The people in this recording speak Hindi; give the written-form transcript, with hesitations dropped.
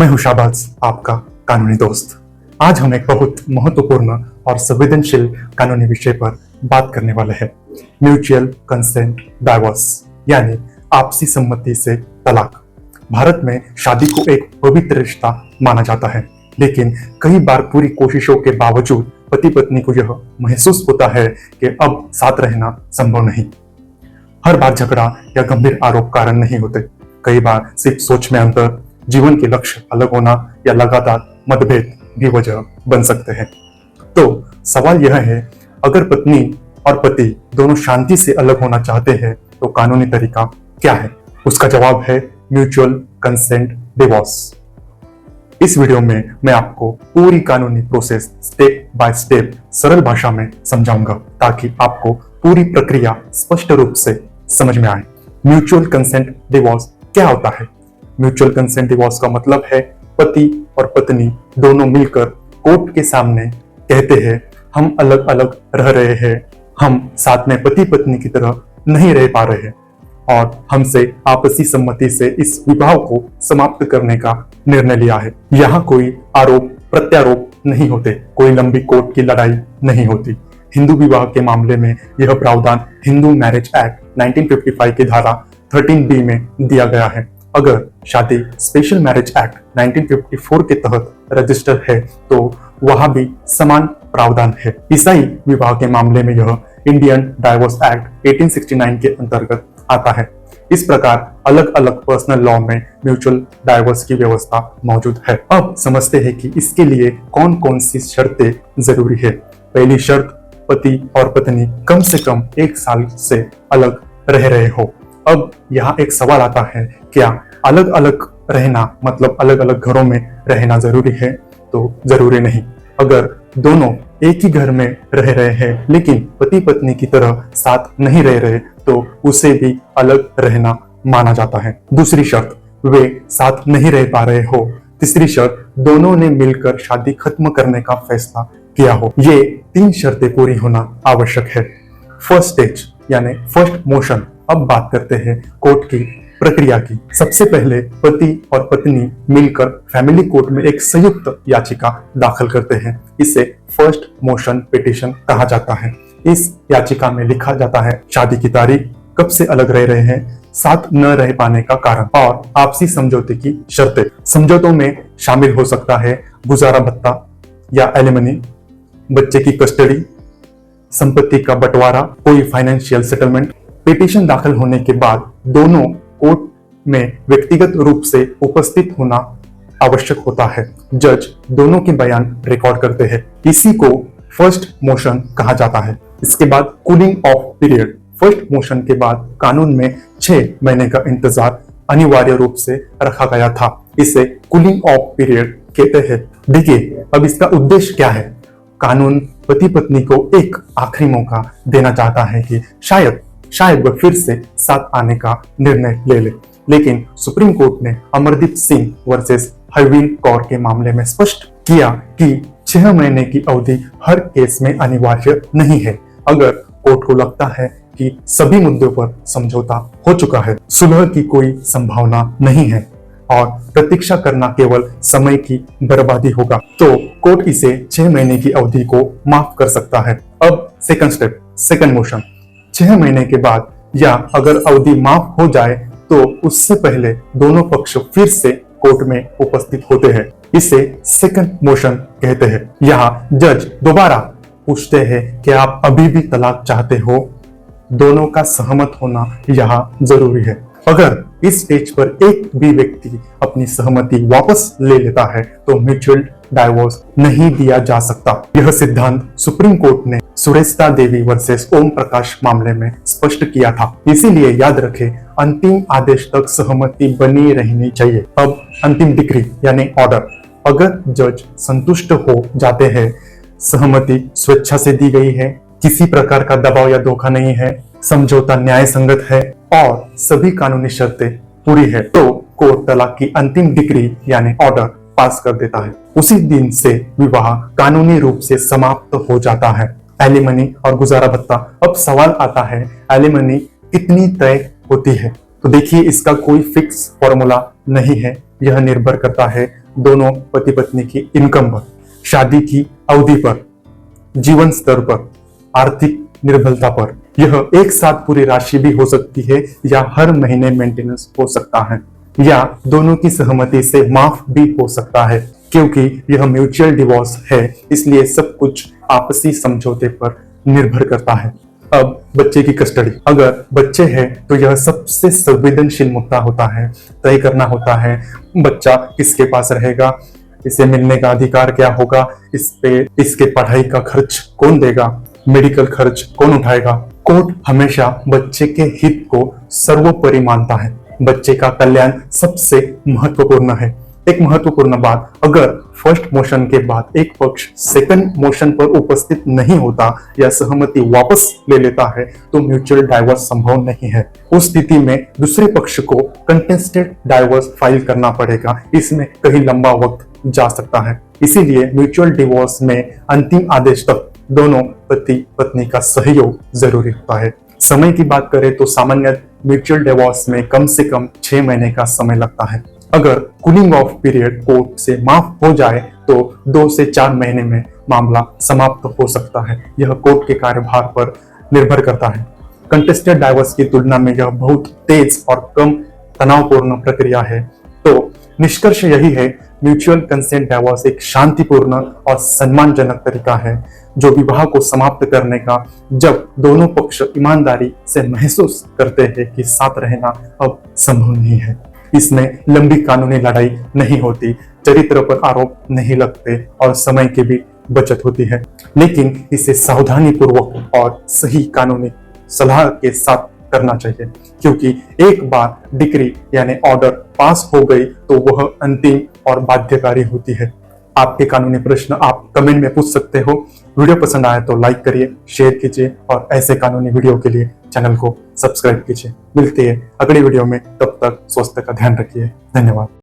मैं हूं शाहबाज, आपका कानूनी दोस्त। आज हम एक बहुत महत्वपूर्ण और संवेदनशील कानूनी विषय पर बात करने वाले हैं। म्यूचुअल कंसेंट डाइवोर्स यानी आपसी सम्मति से तलाक। भारत में शादी को एक पवित्र रिश्ता माना जाता है, लेकिन कई बार पूरी कोशिशों के बावजूद पति पत्नी को यह महसूस होता है कि अब साथ रहना संभव नहीं। हर बार झगड़ा या गंभीर आरोप कारण नहीं होते। कई बार सिर्फ सोच में अंतर, जीवन के लक्ष्य अलग होना या लगातार मतभेद भी वजह बन सकते हैं। तो सवाल यह है, अगर पत्नी और पति दोनों शांति से अलग होना चाहते हैं तो कानूनी तरीका क्या है? उसका जवाब है म्यूचुअल कंसेंट डिवोर्स। इस वीडियो में मैं आपको पूरी कानूनी प्रोसेस स्टेप बाय स्टेप सरल भाषा में समझाऊंगा, ताकि आपको पूरी प्रक्रिया स्पष्ट रूप से समझ में आए। म्यूचुअल कंसेंट डिवोर्स क्या होता है? म्यूचुअल कंसेंट डिवोर्स का मतलब है पति और पत्नी दोनों मिलकर कोर्ट के सामने कहते हैं, हम अलग अलग रह रहे हैं, हम साथ में पति पत्नी की तरह नहीं रह पा रहे हैं और हमसे आपसी सम्मति से इस विवाह को समाप्त करने का निर्णय लिया है। यहाँ कोई आरोप प्रत्यारोप नहीं होते, कोई लंबी कोर्ट की लड़ाई नहीं होती। हिंदू विवाह के मामले में यह प्रावधान हिंदू मैरिज एक्ट 1955 की धारा 13B में दिया गया है। अगर शादी स्पेशल मैरिज एक्ट 1954 के तहत रजिस्टर है तो वहां भी समान प्रावधान है। ईसाई विवाह के मामले में यह इंडियन डाइवोर्स एक्ट 1869 के अंतर्गत आता है। इस प्रकार अलग अलग पर्सनल लॉ में म्यूचुअल डाइवोर्स की व्यवस्था मौजूद है। अब समझते हैं कि इसके लिए कौन कौन सी शर्तें जरूरी है। पहली शर्त, पति और पत्नी कम से कम 1 साल से अलग रह रहे हो। अब यहाँ एक सवाल आता है, क्या अलग अलग रहना मतलब अलग अलग घरों में रहना जरूरी है? तो जरूरी नहीं। अगर दोनों एक ही घर में रह रहे हैं लेकिन पति पत्नी की तरह साथ नहीं रह रहे तो उसे भी अलग रहना माना जाता है। दूसरी शर्त, वे साथ नहीं रह पा रहे हो। तीसरी शर्त, दोनों ने मिलकर शादी खत्म करने का फैसला किया हो। ये 3 शर्तें पूरी होना आवश्यक है। फर्स्ट स्टेज यानी फर्स्ट मोशन। अब बात करते हैं कोर्ट की प्रक्रिया की। सबसे पहले पति और पत्नी मिलकर फैमिली कोर्ट में एक संयुक्त याचिका दाखिल करते हैं। इसे फर्स्ट मोशन पिटीशन कहा जाता है। इस याचिका में लिखा जाता है शादी की तारीख, कब से अलग रह रहे हैं, साथ न रह पाने का कारण और आपसी समझौते की शर्तें। समझौतों में शामिल हो सकता है गुजारा भत्ता या एलिमनी, बच्चे की कस्टडी, संपत्ति का बंटवारा, कोई फाइनेंशियल सेटलमेंट। पिटीशन दाखिल होने के बाद दोनों कोर्ट में व्यक्तिगत रूप से उपस्थित होना आवश्यक होता है। जज दोनों के बयान रिकॉर्ड करते हैं। इसी को फर्स्ट मोशन कहा जाता है। इसके बाद cooling of period. First motion के बाद कानून में 6 महीने का इंतजार अनिवार्य रूप से रखा गया था। इसे कूलिंग ऑफ पीरियड कहते हैं। देखिए, अब इसका उद्देश्य क्या है? कानून पति पत्नी को एक आखिरी मौका देना चाहता है कि शायद वह फिर से साथ आने का निर्णय ले ले। लेकिन सुप्रीम कोर्ट ने अमरदीप सिंह वर्सेस हरवीन कौर के मामले में स्पष्ट किया कि 6 महीने की अवधि हर केस में अनिवार्य नहीं है। अगर कोर्ट को लगता है कि सभी मुद्दों पर समझौता हो चुका है, सुलह की कोई संभावना नहीं है और प्रतीक्षा करना केवल समय की बर्बादी होगा, तो कोर्ट इसे 6 महीने की अवधि को माफ कर सकता है। अब सेकंड स्टेप, सेकंड मोशन। 6 महीने के बाद या अगर अवधि माफ हो जाए तो उससे पहले दोनों पक्ष फिर से कोर्ट में उपस्थित होते हैं। इसे सेकंड मोशन कहते हैं। यहाँ जज दोबारा पूछते हैं कि आप अभी भी तलाक चाहते हो? दोनों का सहमत होना यहाँ जरूरी है। अगर इस स्टेज पर एक भी व्यक्ति अपनी सहमति वापस ले लेता है तो म्यूचुअल डाइवोर्स नहीं दिया जा सकता। यह सिद्धांत सुप्रीम कोर्ट ने सुरेश्ता देवी वर्सेस ओम प्रकाश मामले में स्पष्ट किया था। इसीलिए याद रखें, अंतिम आदेश तक सहमति बनी रहनी चाहिए। अब अंतिम डिक्री यानी ऑर्डर। अगर जज संतुष्ट हो जाते हैं, सहमति स्वेच्छा से दी गई है, किसी प्रकार का दबाव या धोखा नहीं है, समझौता न्याय संगत है और सभी कानूनी शर्तें पूरी है, तो कोर्ट तलाक की अंतिम डिक्री यानी ऑर्डर पास कर देता है। उसी दिन से विवाह कानूनी रूप से समाप्त हो जाता है। एलिमनी और गुजारा भत्ता। अब सवाल आता है, एलिमनी कितनी तय होती है? तो देखिए, इसका कोई फिक्स फॉर्मूला नहीं है। यह निर्भर करता है दोनों पति पत्नी की इनकम पर, शादी की अवधि पर, जीवन स्तर पर, आर्थिक निर्बलता पर। यह एक साथ पूरी राशि भी हो सकती है या हर महीने मेंटेनेंस हो सकता है या दोनों की सहमति से माफ भी हो सकता है। क्योंकि यह म्यूचुअल डिवोर्स है, इसलिए सब कुछ आपसी समझौते पर निर्भर करता है। अब बच्चे की कस्टडी, अगर बच्चे हैं तो यह सबसे संवेदनशील मुद्दा होता है। तय करना होता है बच्चा किसके पास रहेगा, इसे मिलने का अधिकार क्या होगा, इसके पढ़ाई का खर्च कौन देगा, मेडिकल खर्च कौन उठाएगा। कोर्ट हमेशा बच्चे के हित को सर्वोपरि मानता है। बच्चे का कल्याण सबसे महत्वपूर्ण है। एक महत्वपूर्ण बात, अगर फर्स्ट मोशन के बाद एक पक्ष सेकंड मोशन पर उपस्थित नहीं होता या सहमति वापस ले लेता है तो म्यूचुअल डाइवोर्स संभव नहीं है। उस स्थिति में दूसरे पक्ष को कंटेस्टेड डाइवोर्स फाइल करना पड़ेगा। इसमें कहीं लंबा वक्त जा सकता है। इसीलिए म्यूचुअल डिवोर्स में अंतिम आदेश तक दोनों पति पत्नी का सहयोग जरूरी होता है। समय की बात करें तो सामान्य म्यूचुअल डिवोर्स में कम से कम 6 महीने का समय लगता है। अगर कूलिंग ऑफ पीरियड कोर्ट से माफ हो जाए तो 2 से 4 महीने में मामला समाप्त हो सकता है। यह कोर्ट के कार्यभार पर निर्भर करता है। कंटेस्टेड डाइवोर्स की तुलना में यह बहुत तेज और कम तनावपूर्ण प्रक्रिया है। तो निष्कर्ष यही है, म्यूचुअल कंसेंट डाइवोर्स एक शांतिपूर्ण और सम्मानजनक तरीका है जो विवाह को समाप्त करने का, जब दोनों पक्ष ईमानदारी से महसूस करते हैं कि साथ रहना अब संभव नहीं है। इसमें लंबी कानूनी लड़ाई नहीं होती, चरित्र पर आरोप नहीं लगते और समय की भी बचत होती है। लेकिन इसे सावधानी पूर्वक और सही कानूनी सलाह के साथ करना चाहिए, क्योंकि एक बार डिक्री यानी ऑर्डर पास हो गई तो वह अंतिम और बाध्यकारी होती है। आपके कानूनी प्रश्न आप कमेंट में पूछ सकते हो। वीडियो पसंद आए तो लाइक करिए, शेयर कीजिए और ऐसे कानूनी वीडियो के लिए चैनल को सब्सक्राइब कीजिए। मिलते हैं अगली वीडियो में, तब तक स्वास्थ्य का ध्यान रखिए। धन्यवाद।